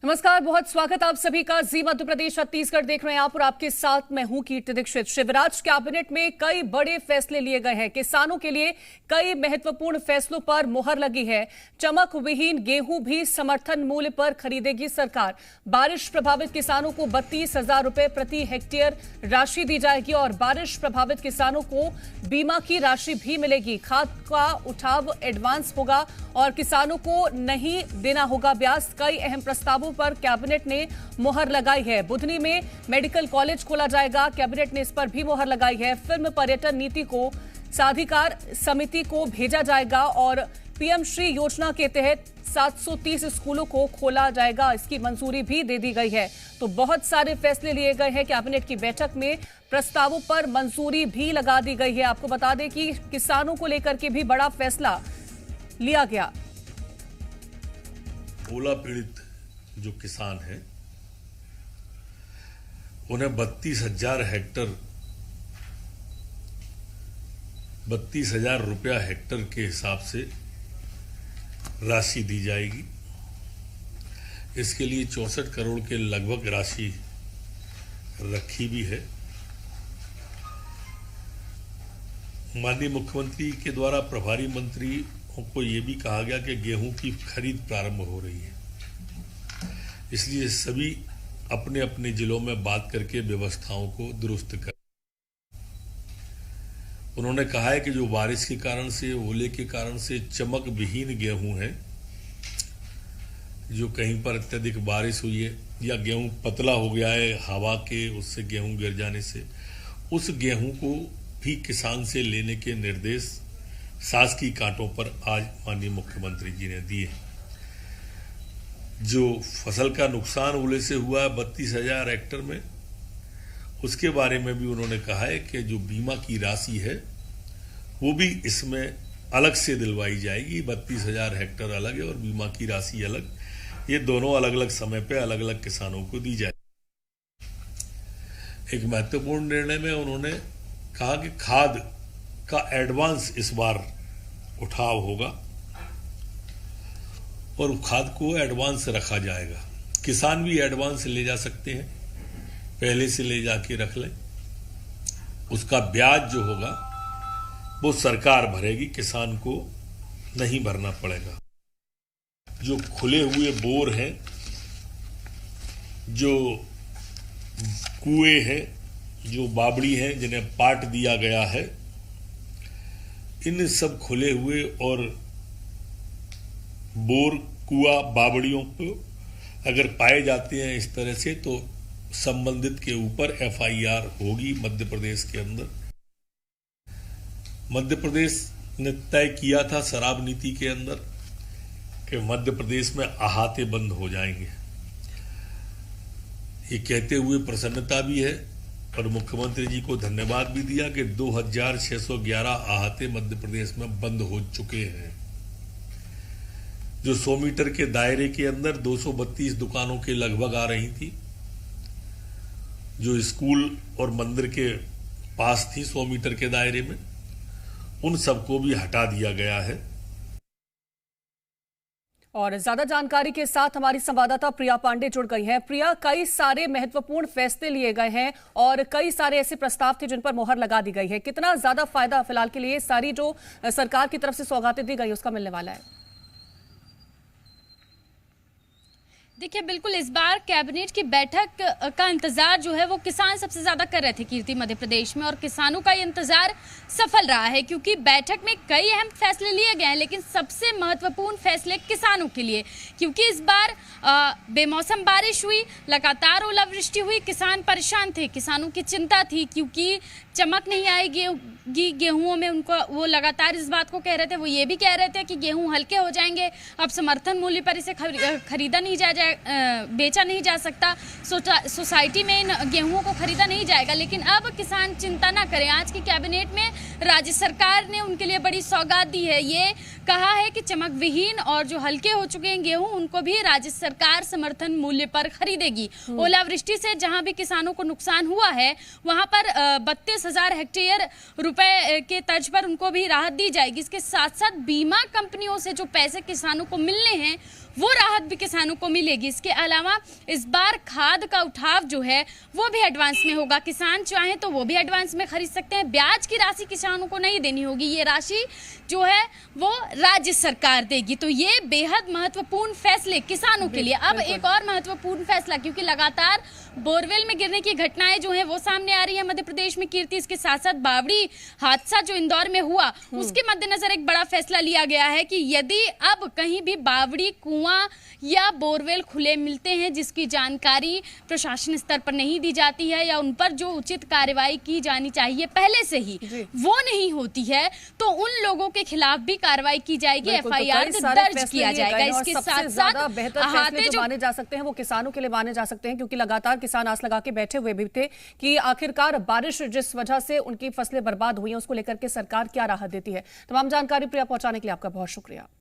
नमस्कार, बहुत स्वागत आप सभी का। जी मध्य प्रदेश छत्तीसगढ़ देख रहे हैं आप और आपके साथ मैं हूं कीर्ति दीक्षित। शिवराज कैबिनेट में कई बड़े फैसले लिए गए हैं। किसानों के लिए कई महत्वपूर्ण फैसलों पर मुहर लगी है। चमक विहीन गेहूं भी समर्थन मूल्य पर खरीदेगी सरकार। बारिश प्रभावित किसानों को 32,000 रुपए प्रति हेक्टेयर राशि दी जाएगी और बारिश प्रभावित किसानों को बीमा की राशि भी मिलेगी। खाद का उठाव एडवांस होगा और किसानों को नहीं देना होगा ब्याज। कई अहम प्रस्तावों पर कैबिनेट ने मुहर लगाई है। बुधनी में मेडिकल कॉलेज खोला जाएगा, कैबिनेट ने इस पर भी मुहर लगाई है। फिल्म पर्यटन नीति को साधिकार समिति को भेजा जाएगा और पीएम श्री योजना के तहत 730 स्कूलों को खोला जाएगा, इसकी मंजूरी भी दे दी गई है। तो बहुत सारे फैसले लिए गए हैं। कैबिनेट की बैठक में प्रस्तावों पर मंजूरी भी लगा दी गई है। आपको बता दें कि किसानों को लेकर के भी बड़ा फैसला लिया गया। ओला पीड़ित जो किसान हैं उन्हें 32,000 रुपया हेक्टर के हिसाब से राशि दी जाएगी। इसके लिए 64 करोड़ के लगभग राशि रखी भी है। माननीय मुख्यमंत्री के द्वारा प्रभारी मंत्री को ये भी कहा गया कि गेहूं की खरीद प्रारंभ हो रही है, इसलिए सभी अपने अपने जिलों में बात करके व्यवस्थाओं को दुरुस्त कर। उन्होंने कहा है कि जो बारिश के कारण से, ओले के कारण से चमक विहीन गेहूं है, जो कहीं पर अत्यधिक बारिश हुई है या गेहूं पतला हो गया है हवा के उससे गेहूं गिर जाने से, उस गेहूं को भी किसान से लेने के निर्देश शासकीय कांटों पर आज माननीय मुख्यमंत्री जी ने दिए। जो फसल का नुकसान ओले से हुआ है 32,000 हेक्टर में, उसके बारे में भी उन्होंने कहा है कि जो बीमा की राशि है वो भी इसमें अलग से दिलवाई जाएगी। 32,000 हेक्टर अलग है और बीमा की राशि अलग, ये दोनों अलग अलग समय पे अलग अलग किसानों को दी जाएगी। एक महत्वपूर्ण निर्णय में उन्होंने कहा कि खाद का एडवांस इस बार उठाव होगा और खाद को एडवांस रखा जाएगा। किसान भी एडवांस ले जा सकते हैं, पहले से ले जाके रख लें। उसका ब्याज जो होगा वो सरकार भरेगी, किसान को नहीं भरना पड़ेगा। जो खुले हुए बोर हैं, जो कुएं हैं, जो बावड़ी हैं जिन्हें पाट दिया गया है, इन सब खुले हुए और बोर कुआ बावड़ियों को अगर पाए जाते हैं इस तरह से, तो संबंधित के ऊपर एफआईआर होगी मध्य प्रदेश के अंदर। मध्य प्रदेश ने तय किया था शराब नीति के अंदर कि मध्य प्रदेश में अहाते बंद हो जाएंगे। ये कहते हुए प्रसन्नता भी है और मुख्यमंत्री जी को धन्यवाद भी दिया कि 2,611 अहाते मध्य प्रदेश में बंद हो चुके हैं। जो 100 मीटर के दायरे के अंदर 232 दुकानों के लगभग आ रही थी, जो स्कूल और मंदिर के पास थी 100 मीटर के दायरे में, उन सबको भी हटा दिया गया है। और ज्यादा जानकारी के साथ हमारी संवाददाता प्रिया पांडे जुड़ गई हैं। प्रिया, कई सारे महत्वपूर्ण फैसले लिए गए हैं और कई सारे ऐसे प्रस्ताव थे जिन पर मुहर लगा दी गई है। कितना ज्यादा फायदा फिलहाल के लिए सारी जो सरकार की तरफ से सौगातें दी गई उसका मिलने वाला है? देखिए, बिल्कुल इस बार कैबिनेट की बैठक का इंतजार जो है वो किसान सबसे ज्यादा कर रहे थे कीर्ति मध्य प्रदेश में, और किसानों का ये इंतजार सफल रहा है क्योंकि बैठक में कई अहम फैसले लिए गए हैं, लेकिन सबसे महत्वपूर्ण फैसले किसानों के लिए, क्योंकि इस बार बेमौसम बारिश हुई, लगातार ओलावृष्टि हुई, किसान परेशान थे, किसानों की चिंता थी क्योंकि चमक नहीं आएगी गेहूं में। उनको वो लगातार इस बात को कह रहे थे, वो ये भी कह रहे थे कि गेहूं हल्के हो जाएंगे, अब समर्थन मूल्य पर इसे खरीदा नहीं बेचा नहीं जा सकता, सोसाइटी में इन गेहूं को खरीदा नहीं जाएगा। लेकिन अब किसान चिंता ना करें, आज की कैबिनेट में राज्य सरकार ने उनके लिए बड़ी सौगात दी है। ये कहा है कि चमक विहीन और जो हल्के हो चुके हैं गेहूं, उनको भी राज्य सरकार समर्थन मूल्य पर खरीदेगी। ओलावृष्टि से जहां भी किसानों को नुकसान हुआ है वहां पर 32,000 हेक्टेयर रुपए के तर्ज पर उनको भी राहत दी जाएगी। इसके साथ साथ बीमा कंपनियों से जो पैसे किसानों को मिलने हैं वो राहत भी किसानों को मिलेगी। इसके अलावा इस बार खाद का उठाव जो है वो भी एडवांस में होगा। किसान चाहें तो वो भी एडवांस में खरीद सकते हैं। ब्याज की राशि किसानों को नहीं देनी होगी, ये राशि जो है वो राज्य सरकार देगी। तो ये बेहद महत्वपूर्ण फैसले किसानों के लिए। अब एक और महत्वपूर्ण फैसला, क्योंकि लगातार बोरवेल में गिरने की घटनाएं जो हैं वो सामने आ रही है मध्य प्रदेश में कीर्ति, इसके साथ साथ बावड़ी हादसा जो इंदौर में हुआ उसके मद्देनजर एक बड़ा फैसला लिया गया है कि यदि अब कहीं भी बावड़ी कुआं या बोरवेल खुले मिलते हैं जिसकी जानकारी प्रशासन स्तर पर नहीं दी जाती है या उन पर जो उचित कार्रवाई की जानी चाहिए पहले से ही वो नहीं होती है, तो उन लोगों के खिलाफ भी कार्रवाई की जाएगी, एफआईआर दर्ज किया जाएगा। इसके साथ साथ बेहतर फैसले जो माने जा सकते हैं वो किसानों के लिए माने जा सकते हैं, क्योंकि लगातार किसान आस लगा के बैठे हुए भी थे कि आखिरकार बारिश जिस वजह से उनकी फसलें बर्बाद हुई हैं उसको लेकर के सरकार क्या राहत देती है। तमाम जानकारी प्रिया पहुंचाने के लिए आपका बहुत शुक्रिया।